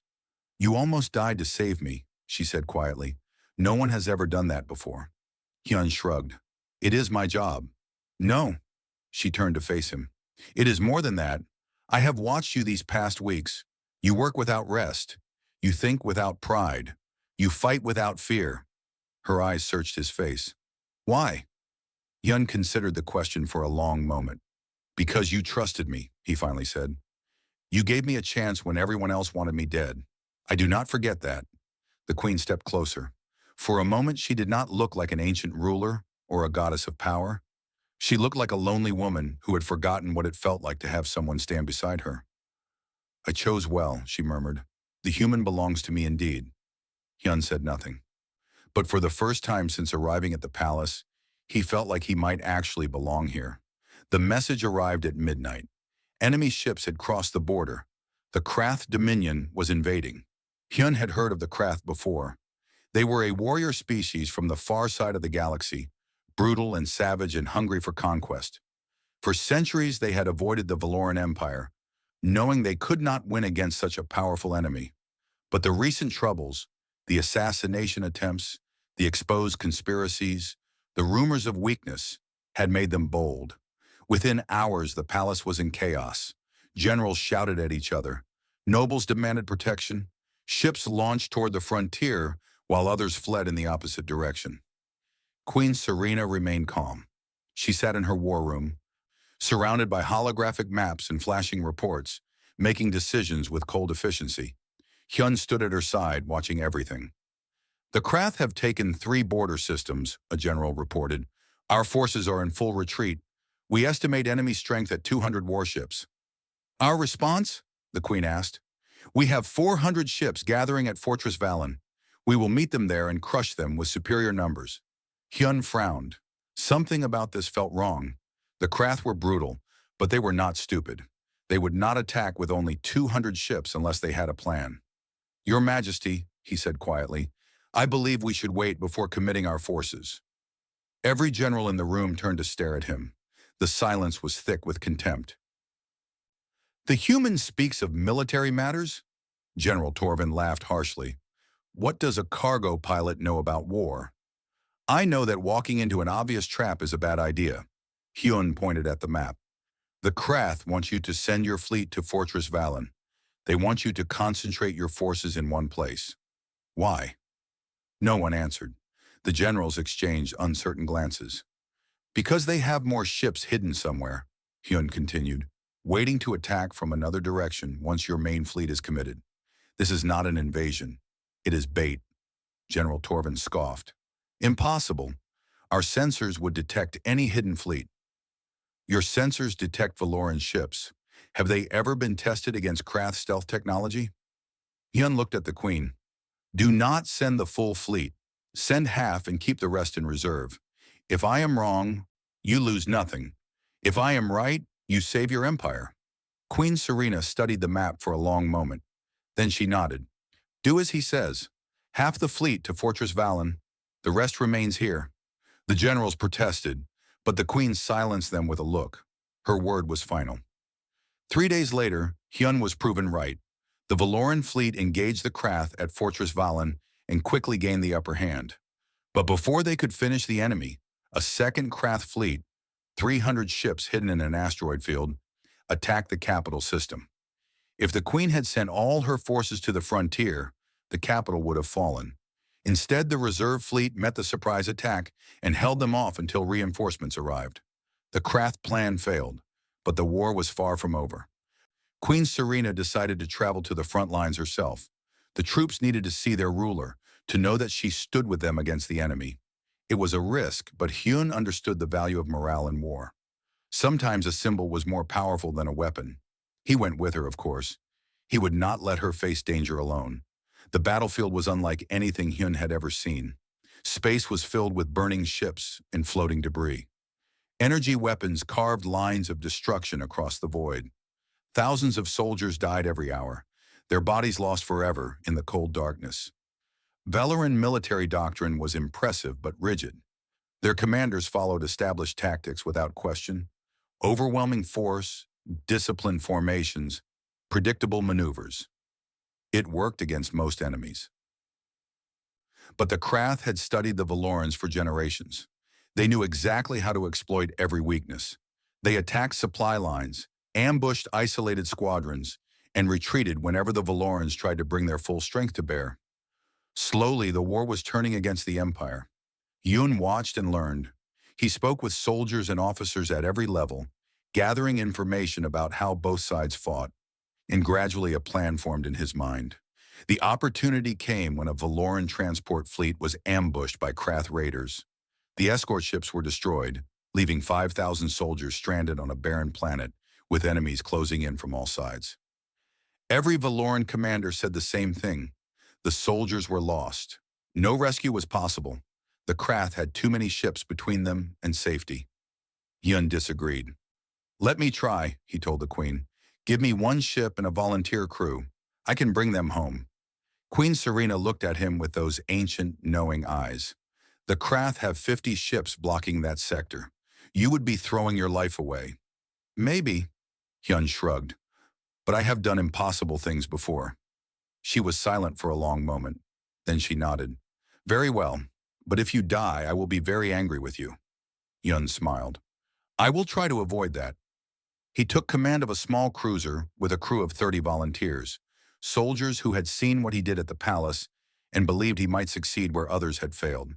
"You almost died to save me," she said quietly. "No one has ever done that before." Hyun shrugged. "It is my job." "No." She turned to face him. "It is more than that. I have watched you these past weeks. You work without rest. You think without pride. You fight without fear." Her eyes searched his face. "Why?" Hyun considered the question for a long moment. "Because you trusted me," he finally said. "You gave me a chance when everyone else wanted me dead. I do not forget that." The Queen stepped closer. For a moment, she did not look like an ancient ruler or a goddess of power. She looked like a lonely woman who had forgotten what it felt like to have someone stand beside her. "I chose well," she murmured. "The human belongs to me indeed." Hyun said nothing. But for the first time since arriving at the palace, he felt like he might actually belong here. The message arrived at midnight. Enemy ships had crossed the border. The Krath Dominion was invading. Hyun had heard of the Krath before. They were a warrior species from the far side of the galaxy, brutal and savage and hungry for conquest. For centuries they had avoided the Valoran Empire, knowing they could not win against such a powerful enemy. But the recent troubles, the assassination attempts, the exposed conspiracies, the rumors of weakness, had made them bold. Within hours the palace was in chaos. Generals shouted at each other. Nobles demanded protection. Ships launched toward the frontier while others fled in the opposite direction. Queen Serena remained calm. She sat in her war room, surrounded by holographic maps and flashing reports, making decisions with cold efficiency. Hyun stood at her side, watching everything. The Krath have taken 3 border systems, a general reported. Our forces are in full retreat. We estimate enemy strength at 200 warships. Our response? The Queen asked. We have 400 ships gathering at Fortress Vallon. We will meet them there and crush them with superior numbers. Hyun frowned. Something about this felt wrong. The Krath were brutal, but they were not stupid. They would not attack with only 200 ships unless they had a plan. Your Majesty, he said quietly, I believe we should wait before committing our forces. Every general in the room turned to stare at him. The silence was thick with contempt. The human speaks of military matters? General Torvin laughed harshly. What does a cargo pilot know about war? I know that walking into an obvious trap is a bad idea. Hyun pointed at the map. The Krath want you to send your fleet to Fortress Vallon. They want you to concentrate your forces in one place. Why? No one answered. The generals exchanged uncertain glances. Because they have more ships hidden somewhere, Hyun continued, waiting to attack from another direction once your main fleet is committed. This is not an invasion. It is bait. General Torvin scoffed. Impossible. Our sensors would detect any hidden fleet. Your sensors detect Valoran ships. Have they ever been tested against Krath stealth technology? Hyun looked at the Queen. Do not send the full fleet. Send half and keep the rest in reserve. If I am wrong, you lose nothing. If I am right, you save your empire. Queen Serena studied the map for a long moment. Then she nodded. Do as he says. Half the fleet to Fortress Vallon. The rest remains here. The generals protested, but the Queen silenced them with a look. Her word was final. 3 days later, Hyun was proven right. The Valoran fleet engaged the Krath at Fortress Vallon and quickly gained the upper hand. But before they could finish the enemy, a second Krath fleet, 300 ships hidden in an asteroid field, attacked the capital system. If the Queen had sent all her forces to the frontier, the capital would have fallen. Instead, the reserve fleet met the surprise attack and held them off until reinforcements arrived. The Krath plan failed, but the war was far from over. Queen Serena decided to travel to the front lines herself. The troops needed to see their ruler, to know that she stood with them against the enemy. It was a risk, but Hyun understood the value of morale in war. Sometimes a symbol was more powerful than a weapon. He went with her, of course. He would not let her face danger alone. The battlefield was unlike anything Hyun had ever seen. Space was filled with burning ships and floating debris. Energy weapons carved lines of destruction across the void. Thousands of soldiers died every hour, their bodies lost forever in the cold darkness. Valoran military doctrine was impressive but rigid. Their commanders followed established tactics without question. Overwhelming force, disciplined formations, predictable maneuvers. It worked against most enemies. But the Krath had studied the Valorans for generations. They knew exactly how to exploit every weakness. They attacked supply lines, ambushed isolated squadrons, and retreated whenever the Valorans tried to bring their full strength to bear. Slowly, the war was turning against the Empire. Yoon watched and learned. He spoke with soldiers and officers at every level, gathering information about how both sides fought, and gradually a plan formed in his mind. The opportunity came when a Valoran transport fleet was ambushed by Krath raiders. The escort ships were destroyed, leaving 5,000 soldiers stranded on a barren planet, with enemies closing in from all sides. Every Valoran commander said the same thing. The soldiers were lost. No rescue was possible. The Krath had too many ships between them and safety. Hyun disagreed. Let me try, he told the Queen. Give me one ship and a volunteer crew. I can bring them home. Queen Serena looked at him with those ancient, knowing eyes. The Krath have 50 ships blocking that sector. You would be throwing your life away. Maybe, Hyun shrugged, but I have done impossible things before. She was silent for a long moment. Then she nodded. Very well, but if you die, I will be very angry with you. Hyun smiled. I will try to avoid that. He took command of a small cruiser with a crew of 30 volunteers, soldiers who had seen what he did at the palace and believed he might succeed where others had failed.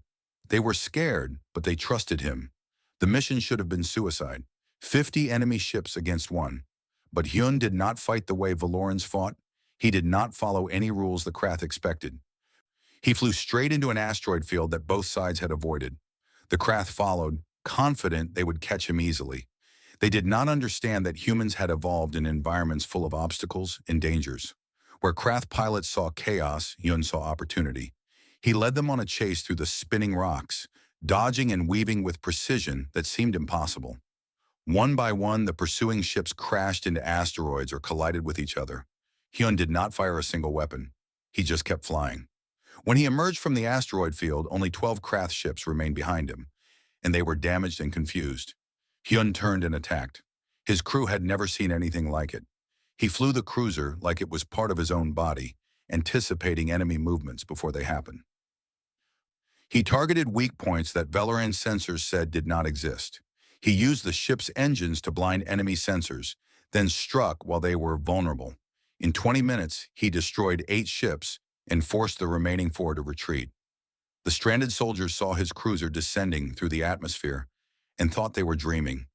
They were scared, but they trusted him. The mission should have been suicide, 50 enemy ships against one. But Hyun did not fight the way Valorans fought. He did not follow any rules the Krath expected. He flew straight into an asteroid field that both sides had avoided. The Krath followed, confident they would catch him easily. They did not understand that humans had evolved in environments full of obstacles and dangers. Where Krath pilots saw chaos, Hyun saw opportunity. He led them on a chase through the spinning rocks, dodging and weaving with precision that seemed impossible. One by one, the pursuing ships crashed into asteroids or collided with each other. Hyun did not fire a single weapon. He just kept flying. When he emerged from the asteroid field, only 12 Krath ships remained behind him, and they were damaged and confused. Hyun turned and attacked. His crew had never seen anything like it. He flew the cruiser like it was part of his own body, anticipating enemy movements before they happened. He targeted weak points that Valoran sensors said did not exist. He used the ship's engines to blind enemy sensors, then struck while they were vulnerable. In 20 minutes, he destroyed 8 ships and forced the remaining 4 to retreat. The stranded soldiers saw his cruiser descending through the atmosphere and thought they were dreaming.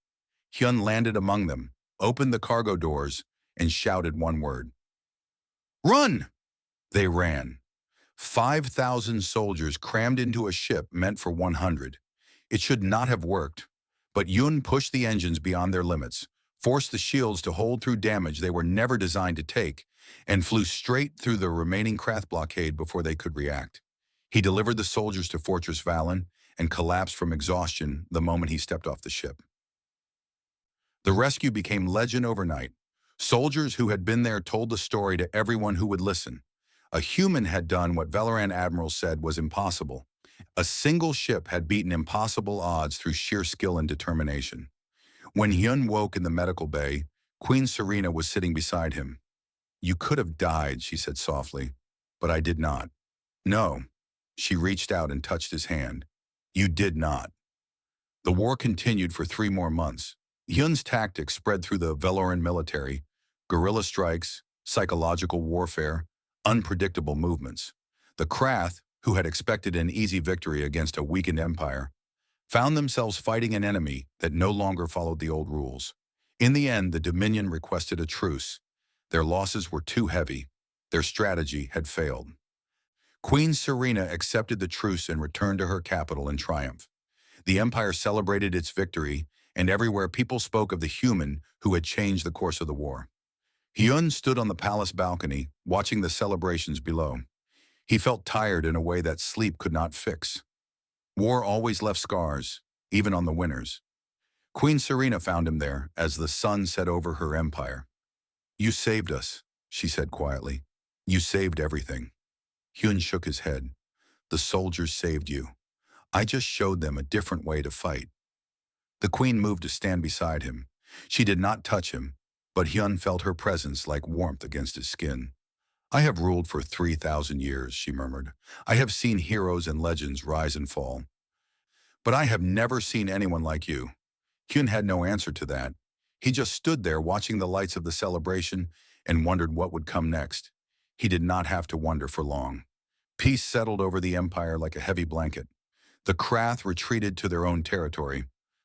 Hyun landed among them, opened the cargo doors, and shouted one word. Run! They ran. 5,000 soldiers crammed into a ship meant for 100. It should not have worked, but Hyun pushed the engines beyond their limits, forced the shields to hold through damage they were never designed to take, and flew straight through the remaining Krath blockade before they could react. He delivered the soldiers to Fortress Valen and collapsed from exhaustion the moment he stepped off the ship. The rescue became legend overnight. Soldiers who had been there told the story to everyone who would listen. A human had done what Valoran admirals said was impossible. A single ship had beaten impossible odds through sheer skill and determination. When Hyun woke in the medical bay, Queen Serena was sitting beside him. You could have died, she said softly, but I did not. No. She reached out and touched his hand. You did not. The war continued for 3 more months. Hyun's tactics spread through the Valoran military, guerrilla strikes, psychological warfare, unpredictable movements. The Krath, who had expected an easy victory against a weakened empire, found themselves fighting an enemy that no longer followed the old rules. In the end, the Dominion requested a truce. Their losses were too heavy. Their strategy had failed. Queen Serena accepted the truce and returned to her capital in triumph. The empire celebrated its victory, and everywhere people spoke of the human who had changed the course of the war. Hyun stood on the palace balcony, watching the celebrations below. He felt tired in a way that sleep could not fix. War always left scars, even on the winners. Queen Serena found him there as the sun set over her empire. You saved us, she said quietly. You saved everything. Hyun shook his head. The soldiers saved you. I just showed them a different way to fight. The queen moved to stand beside him. She did not touch him, but Hyun felt her presence like warmth against his skin. I have ruled for 3,000 years, she murmured. I have seen heroes and legends rise and fall. But I have never seen anyone like you. Hyun had no answer to that. He just stood there watching the lights of the celebration and wondered what would come next. He did not have to wonder for long. Peace settled over the empire like a heavy blanket. The Krath retreated to their own territory.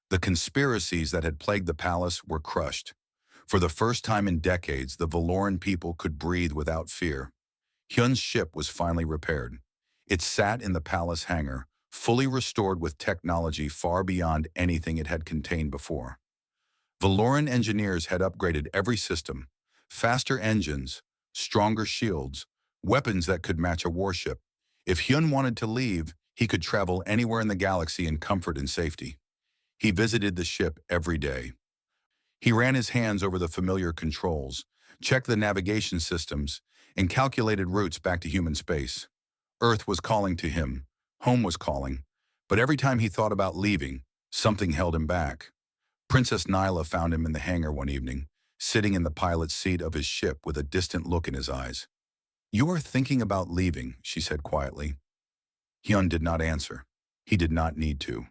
The conspiracies that had plagued the palace were crushed. For the first time in decades, the Valoran people could breathe without fear. Hyun's ship was finally repaired. It sat in the palace hangar, fully restored with technology far beyond anything it had contained before. Valoran engineers had upgraded every system: faster engines, stronger shields, weapons that could match a warship. If Hyun wanted to leave, he could travel anywhere in the galaxy in comfort and safety. He visited the ship every day. He ran his hands over the familiar controls, checked the navigation systems, and calculated routes back to human space. Earth was calling to him, home was calling, but every time he thought about leaving, something held him back. Princess Nyla found him in the hangar one evening, sitting in the pilot's seat of his ship with a distant look in his eyes. "You are thinking about leaving," she said quietly. Hyun did not answer. He did not need to.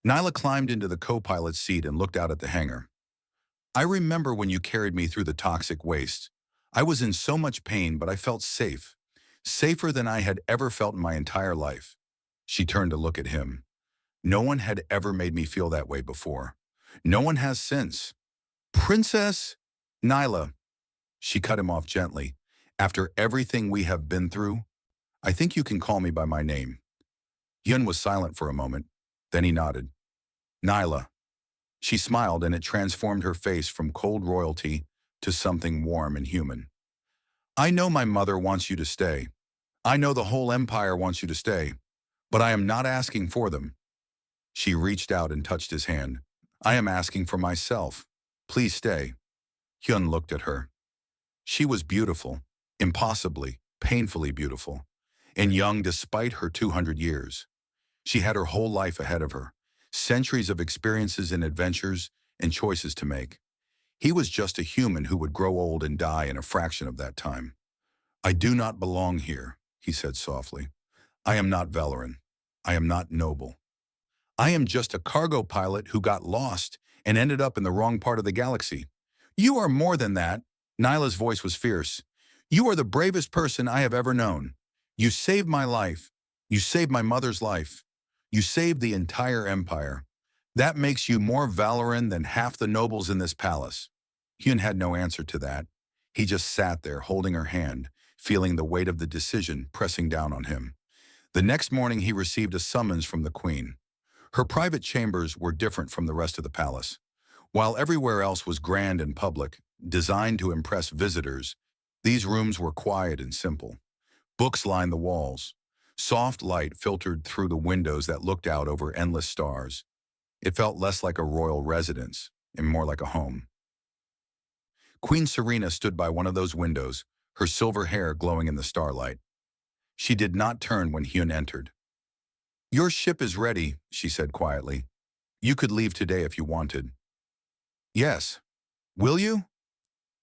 Nyla climbed into the co-pilot's seat and looked out at the hangar. "I remember when you carried me through the toxic waste. I was in so much pain, but I felt safe. Safer than I had ever felt in my entire life." She turned to look at him. "No one had ever made me feel that way before. No one has since." "Princess Nyla," she cut him off gently. "After everything we have been through, I think you can call me by my name." Hyun was silent for a moment. Then he nodded. "Nyla." She smiled, and it transformed her face from cold royalty to something warm and human. "I know my mother wants you to stay. I know the whole empire wants you to stay, but I am not asking for them." She reached out and touched his hand. "I am asking for myself. Please stay." Hyun looked at her. She was beautiful, impossibly, painfully beautiful, and young despite her 200 years. She had her whole life ahead of her, centuries of experiences and adventures and choices to make. He was just a human who would grow old and die in a fraction of that time. "I do not belong here," he said softly. "I am not Valoran. I am not noble. I am just a cargo pilot who got lost and ended up in the wrong part of the galaxy." "You are more than that." Nyla's voice was fierce. "You are the bravest person I have ever known. You saved my life. You saved my mother's life. You saved the entire empire. That makes you more Valoran than half the nobles in this palace." Hyun had no answer to that. He just sat there holding her hand, feeling the weight of the decision pressing down on him. The next morning he received a summons from the queen. Her private chambers were different from the rest of the palace. While everywhere else was grand and public, designed to impress visitors, these rooms were quiet and simple. Books lined the walls. Soft light filtered through the windows that looked out over endless stars. It felt less like a royal residence and more like a home. Queen Serena stood by one of those windows, her silver hair glowing in the starlight. She did not turn when Hyun entered. "Your ship is ready," she said quietly. "You could leave today if you wanted." "Yes. Will you?"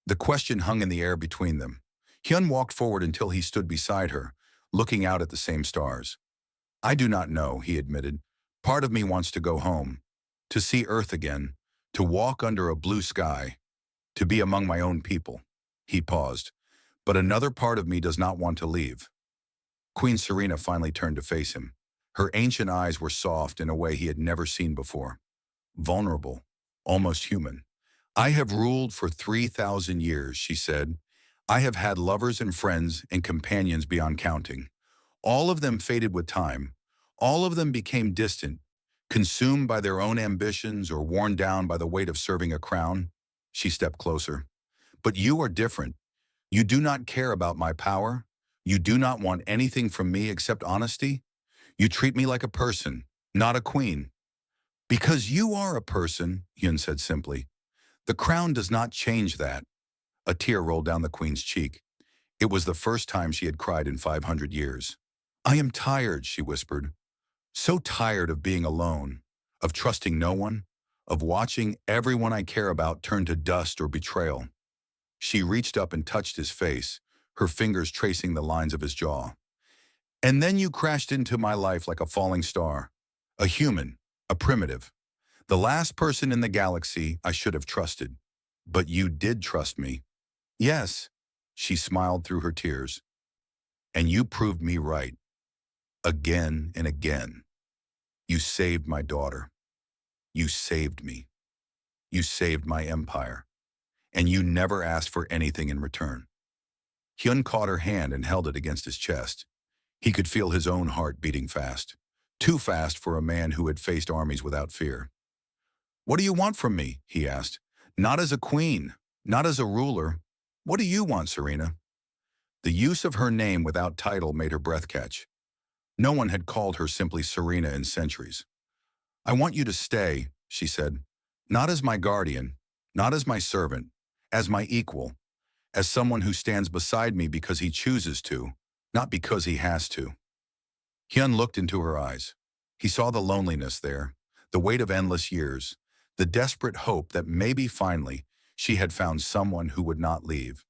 The question hung in the air between them. Hyun walked forward until he stood beside her, looking out at the same stars. "I do not know," he admitted. "Part of me wants to go home, to see Earth again, to walk under a blue sky, to be among my own people." He paused. "But another part of me does not want to leave." Queen Serena finally turned to face him. Her ancient eyes were soft in a way he had never seen before. Vulnerable, almost human. "I have ruled for 3,000 years," she said. "I have had lovers and friends and companions beyond counting. All of them faded with time. All of them became distant, consumed by their own ambitions or worn down by the weight of serving a crown." She stepped closer. "But you are different. You do not care about my power. You do not want anything from me except honesty. You treat me like a person, not a queen." "Because you are a person," Hyun said simply. "The crown does not change that." A tear rolled down the queen's cheek. It was the first time she had cried in 500 years. "I am tired," she whispered. "So tired of being alone, of trusting no one, of watching everyone I care about turn to dust or betrayal." She reached up and touched his face, her fingers tracing the lines of his jaw. "And then you crashed into my life like a falling star. A human, a primitive. The last person in the galaxy I should have trusted. But you did trust me." "Yes," she smiled through her tears. "And you proved me right. Again and again. You saved my daughter. You saved me. You saved my empire. And you never asked for anything in return." Hyun caught her hand and held it against his chest. He could feel his own heart beating fast. Too fast for a man who had faced armies without fear. "What do you want from me?" he asked. "Not as a queen, not as a ruler. What do you want, Serena?" The use of her name without title made her breath catch. No one had called her simply Serena in centuries. "I want you to stay," she said. "Not as my guardian, Not as my servant, as my equal, as someone who stands beside me because he chooses to, not because he has to. Hyun looked into her eyes. He saw the loneliness there, the weight of endless years, the desperate hope that maybe finally she had found someone who would not leave.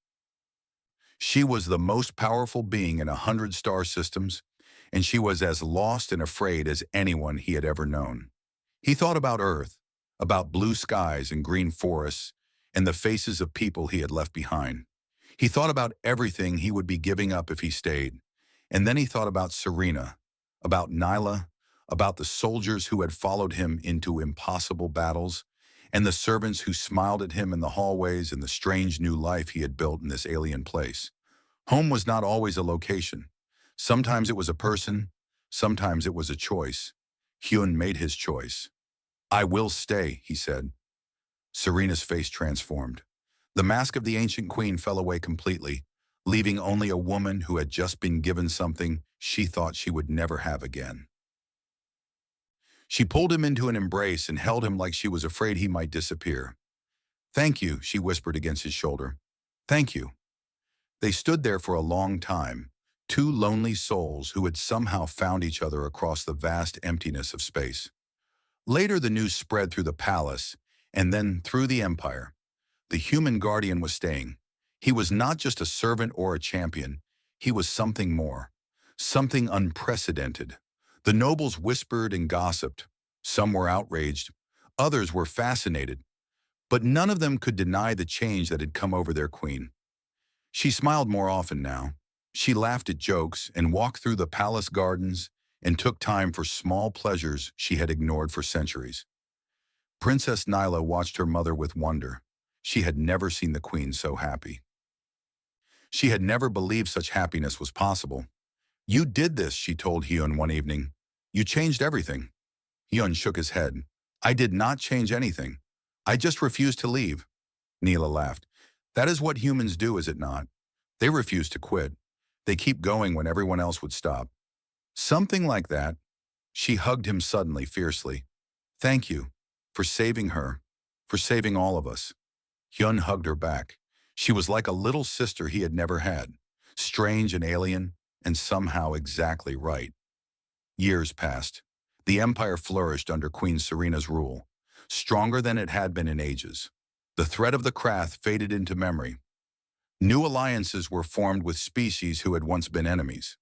She was the most powerful being in 100 star systems, and she was as lost and afraid as anyone he had ever known. He thought about Earth, about blue skies and green forests, and the faces of people he had left behind. He thought about everything he would be giving up if he stayed. And then he thought about Serena, about Nyla, about the soldiers who had followed him into impossible battles, and the servants who smiled at him in the hallways and the strange new life he had built in this alien place. Home was not always a location. Sometimes it was a person, sometimes it was a choice. Hyun made his choice. "I will stay," he said. Serena's face transformed. The mask of the ancient queen fell away completely, leaving only a woman who had just been given something she thought she would never have again. She pulled him into an embrace and held him like she was afraid he might disappear. "Thank you," she whispered against his shoulder. "Thank you." They stood there for a long time, two lonely souls who had somehow found each other across the vast emptiness of space. Later, the news spread through the palace, and then through the empire. The human guardian was staying. He was not just a servant or a champion. He was something more, something unprecedented. The nobles whispered and gossiped. Some were outraged. Others were fascinated. But none of them could deny the change that had come over their queen. She smiled more often now. She laughed at jokes and walked through the palace gardens and took time for small pleasures she had ignored for centuries. Princess Nyla watched her mother with wonder. She had never seen the queen so happy. She had never believed such happiness was possible. "You did this," she told Hyun one evening. "You changed everything." Hyun shook his head. "I did not change anything. I just refused to leave." Neela laughed. "That is what humans do, is it not? They refuse to quit. They keep going when everyone else would stop." "Something like that." She hugged him suddenly, fiercely. "Thank you for saving her, for saving all of us." Hyun hugged her back. She was like a little sister he had never had, strange and alien, and somehow exactly right. Years passed. The empire flourished under Queen Serena's rule, stronger than it had been in ages. The threat of the Krath faded into memory. New alliances were formed with species who had once been enemies.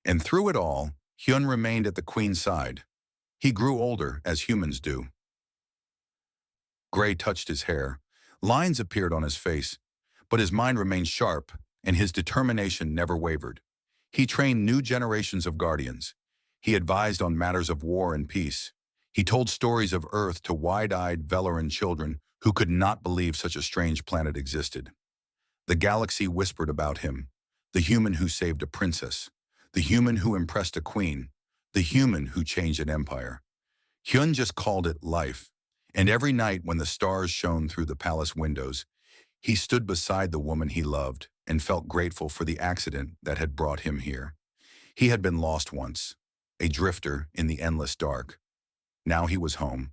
And through it all, Hyun remained at the queen's side. He grew older, as humans do. Gray touched his hair. Lines appeared on his face, but his mind remained sharp, and his determination never wavered. He trained new generations of guardians. He advised on matters of war and peace. He told stories of Earth to wide-eyed Velaran children who could not believe such a strange planet existed. The galaxy whispered about him, the human who saved a princess, the human who impressed a queen, the human who changed an empire. Hyun just called it life, and every night when the stars shone through the palace windows, he stood beside the woman he loved and felt grateful for the accident that had brought him here. He had been lost once, a drifter in the endless dark. Now he was home,